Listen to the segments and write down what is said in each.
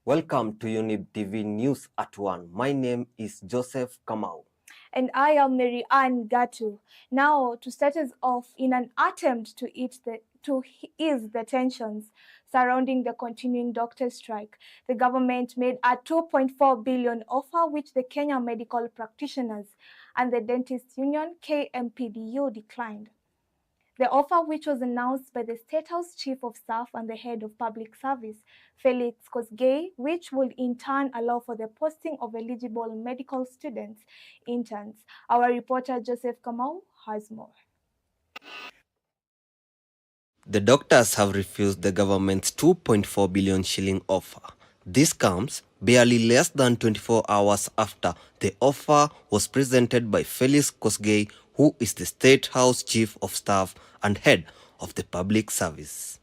Welcome to Younib TV News at 1. My name is Joseph Kamau. And I am Mary Ann Gatu. Now, to start us off, in an attempt to ease the tensions surrounding the continuing doctor strike, the government made a 2.4 billion offer which the Kenya Medical Practitioners and the Dentists Union KMPDU declined. The offer, which was announced by the State House Chief of Staff and the Head of Public Service, Felix Kosgei, which would in turn allow for the posting of eligible medical students, interns. Our reporter Joseph Kamau has more. The doctors have refused the government's 2.4 billion shilling offer. This comes barely less than 24 hours after the offer was presented by Felix Kosgei, who is the State House Chief of Staff and Head of the Public Service.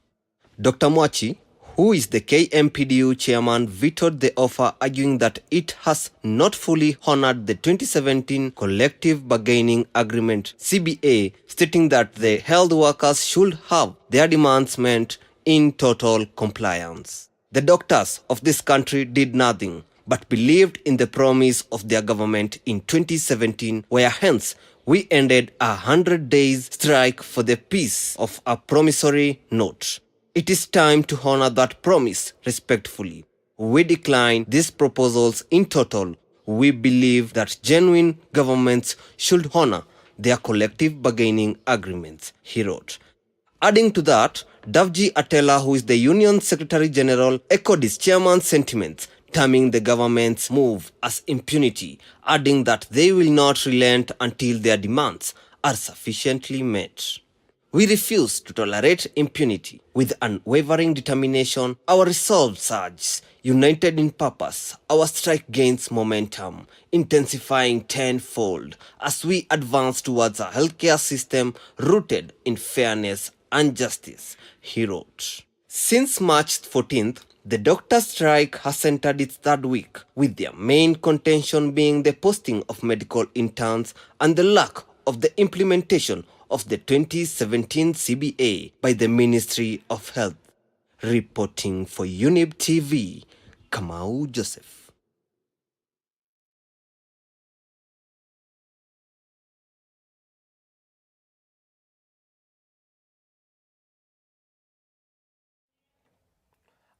Dr. Mwachi, who is the KMPDU chairman, vetoed the offer, arguing that it has not fully honored the 2017 Collective Bargaining Agreement (CBA), stating that the health workers should have their demands met in total compliance. The doctors of this country did nothing but believed in the promise of their government in 2017, where hence we ended a 100 days strike for the peace of a promissory note. It is time to honor that promise respectfully. We decline these proposals in total. We believe that genuine governments should honor their collective bargaining agreements, he wrote. Adding to that, Davji Atela, who is the Union Secretary General, echoed his chairman's sentiments, terming the government's move as impunity, adding that they will not relent until their demands are sufficiently met. We refuse to tolerate impunity. With unwavering determination, our resolve surges. United in purpose, our strike gains momentum, intensifying tenfold as we advance towards a healthcare system rooted in fairness and justice, he wrote. Since March 14th, the doctor strike has entered its third week, with their main contention being the posting of medical interns and the lack of the implementation of the 2017 CBA by the Ministry of Health. Reporting for Younib TV, Kamau Joseph.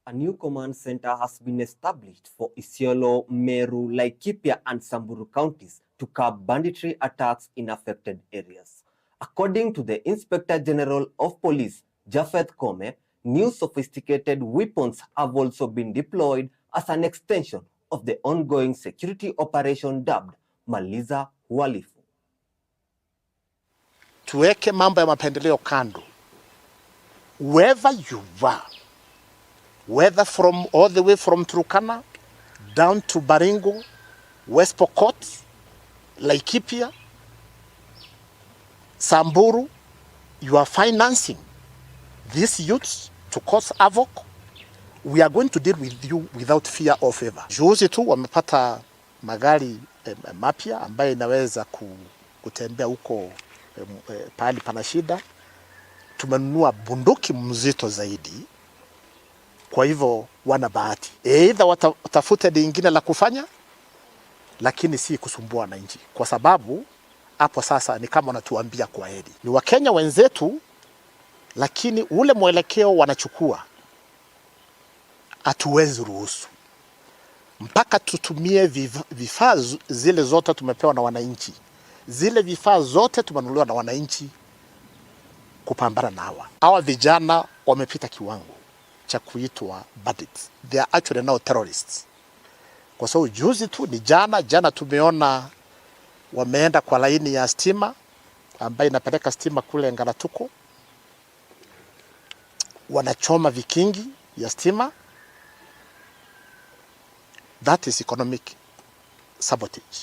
A new command center has been established for Isiolo, Meru, Laikipia, and Samburu counties to curb banditry attacks in affected areas. According to the Inspector General of Police, Japheth Kome, new sophisticated weapons have also been deployed as an extension of the ongoing security operation dubbed Maliza Uhalifu. Tuweke mambo ya mapendeleo kando. Wherever you are, whether from all the way from Turkana down to Baringo, West Pokot, Laikipia, Samburu, you are financing these youths to cause havoc. We are going to deal with you without fear or favor. Juzi tu wamepata magari mapya ambayo inaweza kutembea huko pahali pana shida. Tumenunua bunduki mzito zaidi. Kwa hivyo wana bahati. Either watafute lingine la kufanya, lakini si kusumbua wananchi. Kwa sababu hapo sasa ni kama wanatuambia kwa heri. Ni Wakenya wenzetu, lakini ule mwelekeo wanachukua hatuwezi ruhusu. Mpaka tutumie vifaa zile zote tumepewa na wananchi. Zile vifaa zote tumenunuliwa na wananchi kupambana na hawa. Hawa vijana wamepita kiwango cha kuitwa bandits. They are actually now terrorists. Kwa sababu juzi tu ni jana tumeona wameenda kwa laini ya stima ambayo inapeleka stima kule Ngaratuko. Wanachoma vikingi ya stima. That is economic sabotage.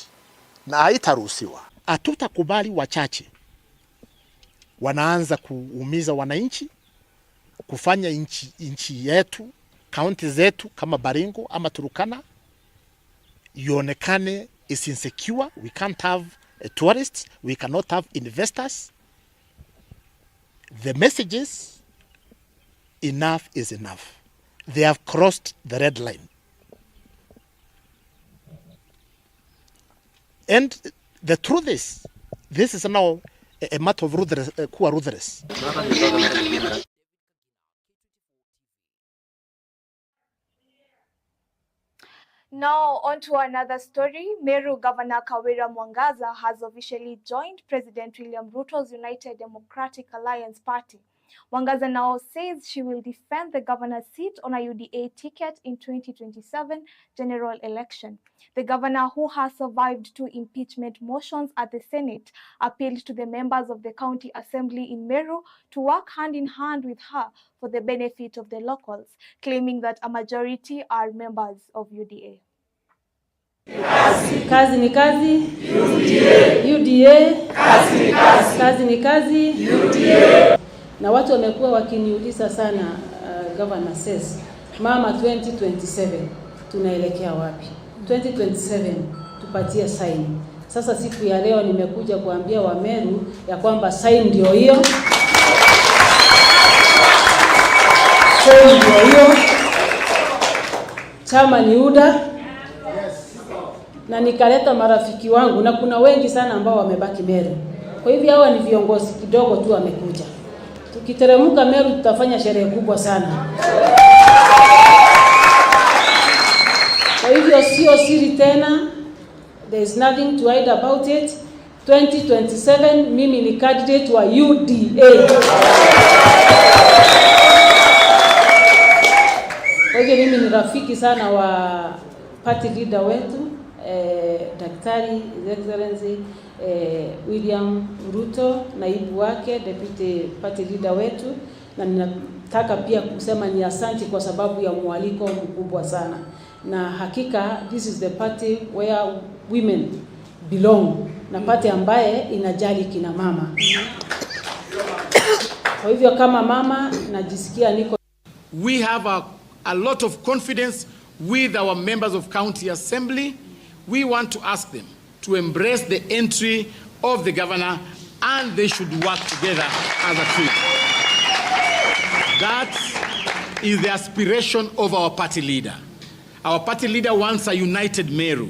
Na haitaruhusiwa. Hatutakubali wachache wanaanza kuumiza wananchi, kufanya nchi yetu, kaunti zetu kama Baringo ama Turkana ionekane is insecure. We can't have tourists, we cannot have investors. The messages, enough is enough. They have crossed the red line. And the truth is, this is now a matter of ruthless, who are ruthless. Now, on to another story. Meru Governor Kavira has officially joined President William Ruto's United Democratic Alliance Party. Mwangaza now says she will defend the governor's seat on a UDA ticket in 2027 general election. The governor, who has survived 2 impeachment motions at the Senate, appealed to the members of the county assembly in Meru to work hand in hand with her for the benefit of the locals, claiming that a majority are members of UDA. Kazi ni kazi, UDA. Kazi ni kazi, kazi ni kazi, UDA. Na watu wamekuwa wakiniuliza sana, governor says, mama 2027 tunaelekea wapi? 2027 tupatie sign. Sasa siku ya leo nimekuja kuambia Wameru ya kwamba sign ndio hiyo. Sign ndio hiyo. Chama ni UDA. Na nikaleta marafiki wangu, na kuna wengi sana ambao wamebaki Meru. Kwa hivyo hawa ni viongozi kidogo tu wamekuja. Tukiteremka Meru tutafanya sherehe kubwa sana. Kwa hivyo sio siri tena. There is nothing to hide about it. 2027 mimi ni candidate wa UDA. Kwa hivyo mimi ni rafiki sana wa party leader wetu, Daktari His Excellency William Ruto, naibu wake, deputy party leader wetu, na ninataka pia kusema ni asante kwa sababu ya mwaliko mkubwa sana. Na hakika this is the party where women belong, na party ambaye inajali kina mama. Kwa hivyo kama mama najisikia niko. We have a lot of confidence with our members of county assembly. We want to ask them to embrace the entry of the governor, and they should work together as a team. That is the aspiration of our party leader. Our party leader wants a united Meru.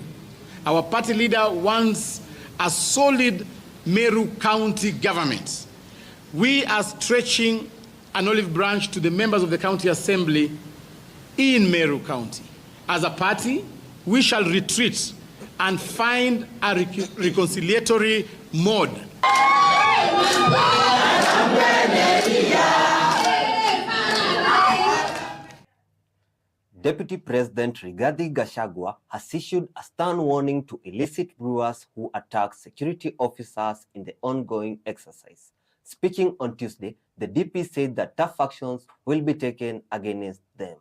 Our party leader wants a solid Meru County government. We are stretching an olive branch to the members of the county assembly in Meru County. As a party, we shall retreat and find a reconciliatory mode. Deputy President Rigathi Gachagua has issued a stern warning to illicit brewers who attack security officers in the ongoing exercise. Speaking on Tuesday, the DP said that tough actions will be taken against them.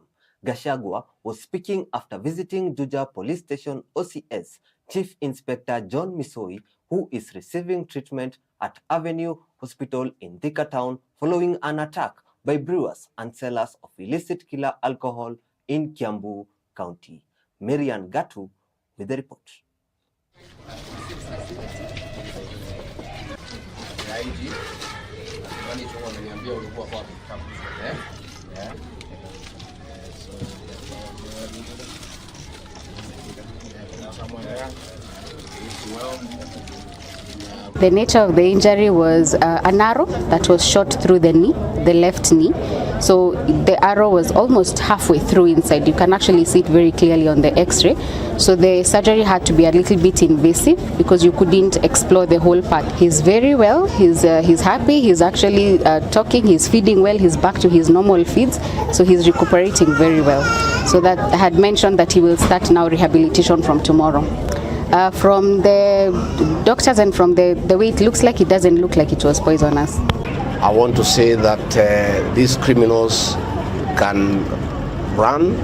Gachagua was speaking after visiting Juja Police Station OCS Chief Inspector John Misoi, who is receiving treatment at Avenue Hospital in Thika Town following an attack by brewers and sellers of illicit killer alcohol in Kiambu County. Marian Gatu with the report. The nature of the injury was an arrow that was shot through the knee, the left knee. So the arrow was almost halfway through inside. You can actually see it very clearly on the x-ray. So the surgery had to be a little bit invasive because you couldn't explore the whole part. He's very well, he's happy, he's actually talking, he's feeding well, he's back to his normal feeds. So he's recuperating very well. So that I had mentioned that he will start now rehabilitation from tomorrow. From the doctors and from the way it looks like, it doesn't look like it was poisonous. I want to say that these criminals can run,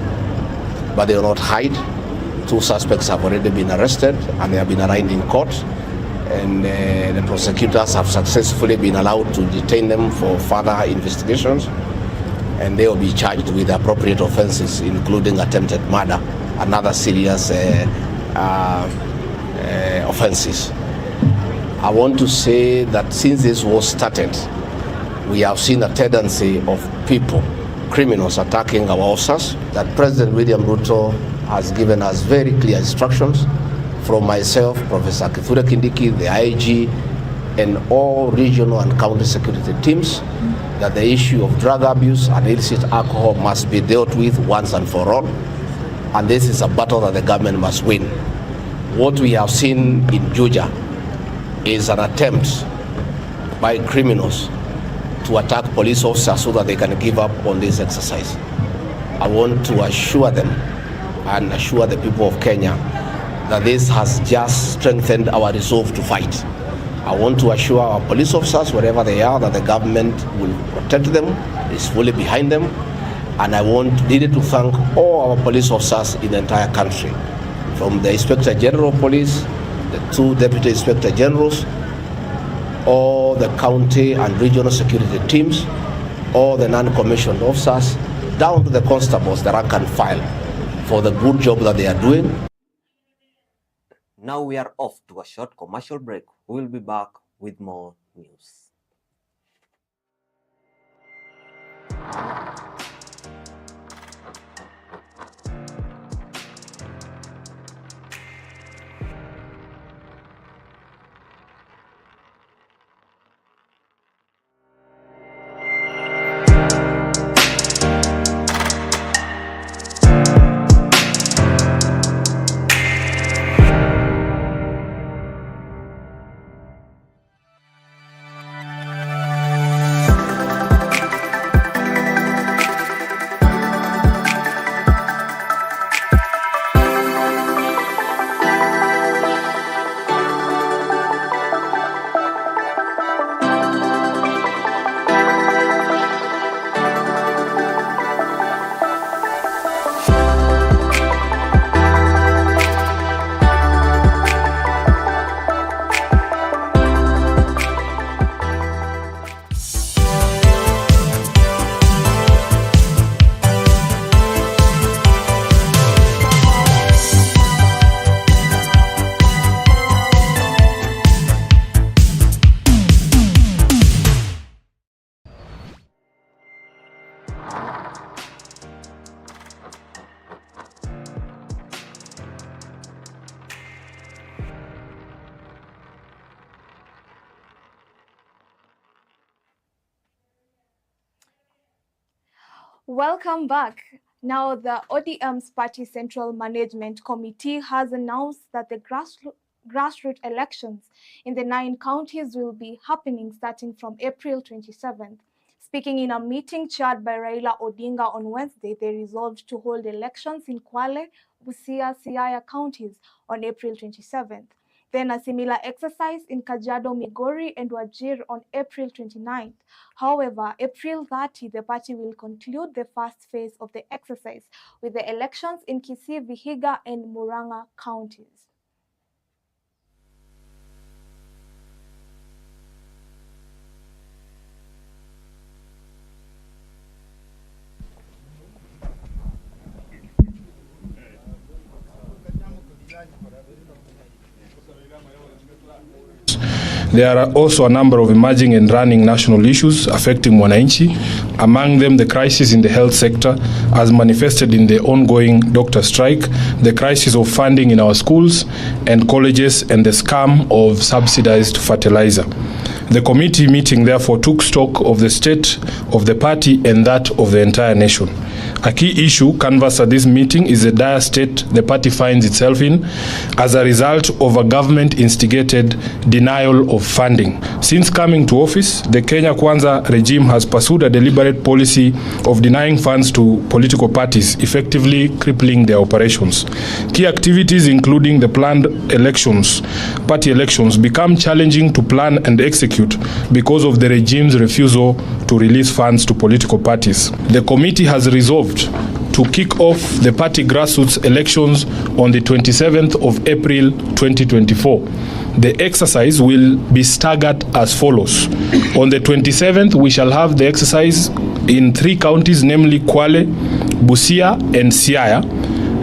but they will not hide. 2 suspects have already been arrested and they have been arraigned in court. And the prosecutors have successfully been allowed to detain them for further investigations. And they will be charged with appropriate offenses, including attempted murder and other serious offenses. I want to say that since this war started, we have seen a tendency of people, criminals, attacking our officers. That President William Ruto has given us very clear instructions from myself, Professor Kavira Kindiki, the IG, and all regional and county security teams, that the issue of drug abuse and illicit alcohol must be dealt with once and for all. And this is a battle that the government must win. What we have seen in Georgia is an attempt by criminals to attack police officers so that they can give up on this exercise. I want to assure them and assure the people of Kenya that this has just strengthened our resolve to fight. I want to assure our police officers, wherever they are, that the government will protect them, is fully behind them. And I needed to thank all our police officers in the entire country, from the Inspector General of Police, the 2 Deputy Inspector Generals, all the county and regional security teams, all the non-commissioned officers, down to the constables, the rank and file, for the good job that they are doing. Now we are off to a short commercial break. We will be back with more news. Welcome back. Now, the ODM's Party Central Management Committee has announced that the grassroots elections in the 9 counties will be happening starting from April 27th. Speaking in a meeting chaired by Raila Odinga on Wednesday, they resolved to hold elections in Kwale, Busia, Siaya counties on April 27th. Then a similar exercise in Kajiado, Migori, and Wachera on April 29th. However, April 30, the party will conclude the first phase of the exercise with the elections in Kisii, Vihiga, and Murang'a counties. There are also a number of emerging and running national issues affecting wananchi, among them the crisis in the health sector as manifested in the ongoing doctor strike, the crisis of funding in our schools and colleges, and the scam of subsidized fertilizer. The committee meeting therefore took stock of the state of the party and that of the entire nation. A key issue canvassed at this meeting is the dire state the party finds itself in as a result of a government-instigated denial of funding. Since coming to office, the Kenya Kwanza regime has pursued a deliberate policy of denying funds to political parties, effectively crippling their operations. Key activities, including the planned elections, party elections, become challenging to plan and execute because of the regime's refusal to release funds to political parties. The committee has resolved to kick off the party grassroots elections on the 27th of April 2024. The exercise will be staggered as follows. On the 27th, we shall have the exercise in 3 counties, namely Kwale, Busia, and Siaya.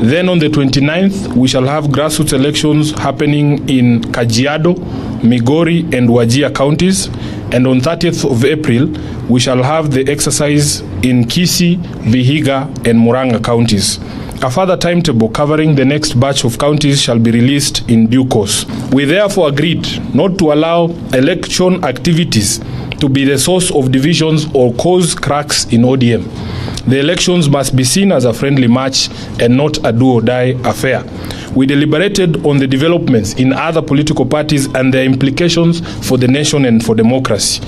Then on the 29th, we shall have grassroots elections happening in Kajiado, Migori, and Wachera counties. And on 30th of April, we shall have the exercise in Kisii, Vihiga, and Murang'a counties. A further timetable covering the next batch of counties shall be released in due course. We therefore agreed not to allow election activities to be the source of divisions or cause cracks in ODM. The elections must be seen as a friendly match and not a do-or-die affair. We deliberated on the developments in other political parties and their implications for the nation and for democracy.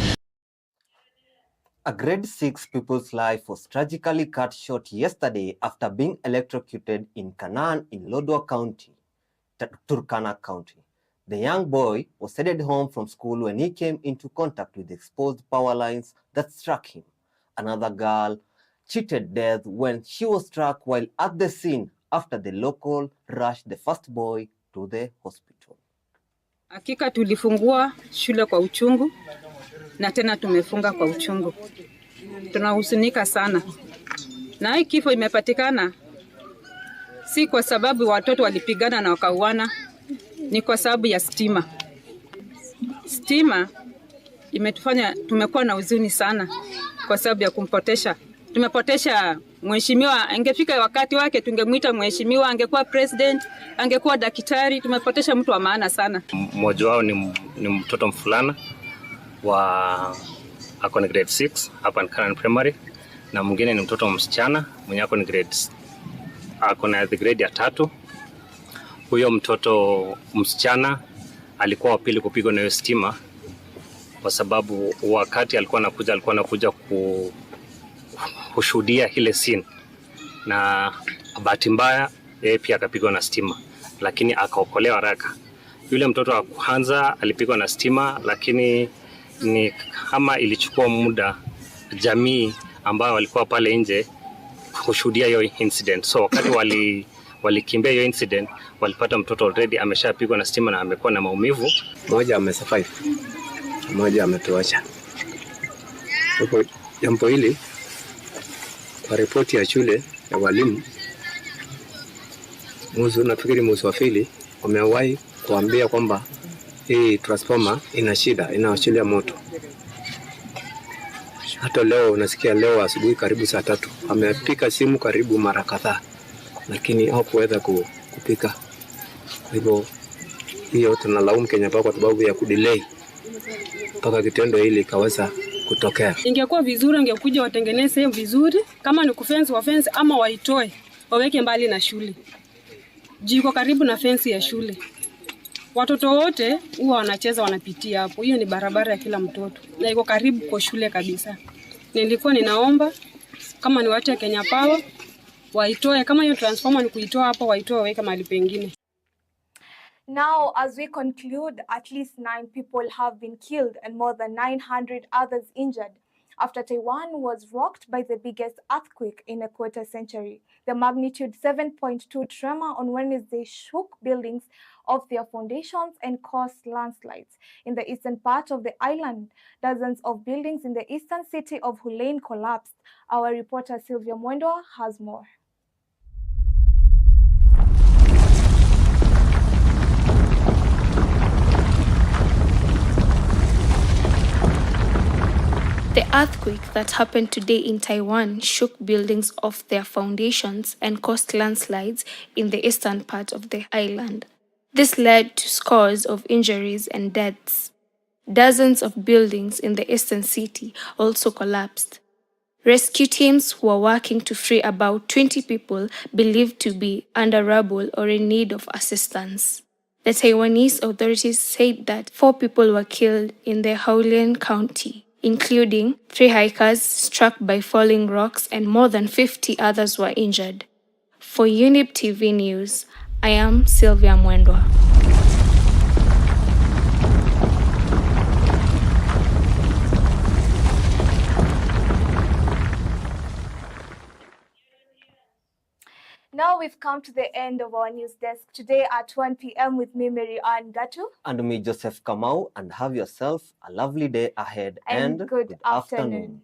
A grade 6 pupil's life was tragically cut short yesterday after being electrocuted in Canaan in Lodwar County, Turkana County. The young boy was headed home from school when he came into contact with exposed power lines that struck him. Another girl cheated death when she was struck while at the scene after the local rushed the first boy to the hospital. Hakika tulifungua shule kwa uchungu na tena tumefunga kwa uchungu. Tunahuzunika sana. Na hii kifo imepatikana si kwa sababu watoto walipigana na wakauana, ni kwa sababu ya stima. Stima imetufanya tumekuwa na huzuni sana kwa sababu ya kumpotesha. Tumepotesha mheshimiwa, angefika wakati wake tungemuita mheshimiwa, angekuwa president, angekuwa daktari. Tumepotesha mtu wa maana sana. Mmoja wao ni mtoto mfulana wa ako ni grade 6 hapa ni Canaan Primary, na mwingine ni mtoto msichana mwenye ako ni ako na grade ya 3. Huyo mtoto msichana alikuwa wa pili kupigwa na hiyo stima, kwa sababu wakati alikuwa anakuja kushuhudia ile scene, na bahati mbaya yeye pia akapigwa na stima, lakini akaokolewa haraka. Yule mtoto wa kwanza alipigwa na stima, lakini ni kama ilichukua muda jamii ambao walikuwa pale nje kushuhudia hiyo incident. So wakati walikimbia hiyo incident, walipata mtoto already ameshapigwa na stima na amekuwa na maumivu. Mmoja amesurvive, mmoja ametuacha. Kwa jambo hili, kwa ripoti ya shule ya walimu, nafikiri mwezi wa pili wamewahi kuambia kwamba hii transformer ina shida, inaashiria moto. Hata leo nasikia leo asubuhi karibu saa 3 amepika simu karibu mara kadhaa, lakini hakuweza kupika. Hivyo hiyo tunalaumu Kenya Power kwa sababu ya kudelay mpaka kitendo hili kaweza kutokea. Ingekuwa vizuri ingekuja watengeneze vizuri, kama ni kufence wa fence ama waitoe waweke mbali na shule. Jiko karibu na fence ya shule. Watoto wote huwa wanacheza wanapitia hapo. Hiyo ni barabara ya kila mtoto na iko karibu kwa shule kabisa. Nilikuwa ninaomba kama ni watu ya Kenya Power waitoe, kama hiyo transformer ni kuitoa hapo, waitoe waweke mahali pengine. Now, as we conclude, at least 9 people have been killed and more than 900 others injured after Taiwan was rocked by the biggest earthquake in a quarter century. The magnitude 7.2 tremor on Wednesday shook buildings off their foundations and caused landslides. In the eastern part of the island, dozens of buildings in the eastern city of Hulain collapsed. Our reporter Sylvia Mwendwa has more. The earthquake that happened today in Taiwan shook buildings off their foundations and caused landslides in the eastern part of the island. This led to scores of injuries and deaths. Dozens of buildings in the eastern city also collapsed. Rescue teams were working to free about 20 people believed to be under rubble or in need of assistance. The Taiwanese authorities said that 4 people were killed in the Hulain County, including 3 hikers struck by falling rocks, and more than 50 others were injured. For Younib TV News, I am Sylvia Mwendwa. Now we've come to the end of our news desk today at 1 p.m. with me, Mary Ann Gatu. And me, Joseph Kamau, and have yourself a lovely day ahead and good afternoon.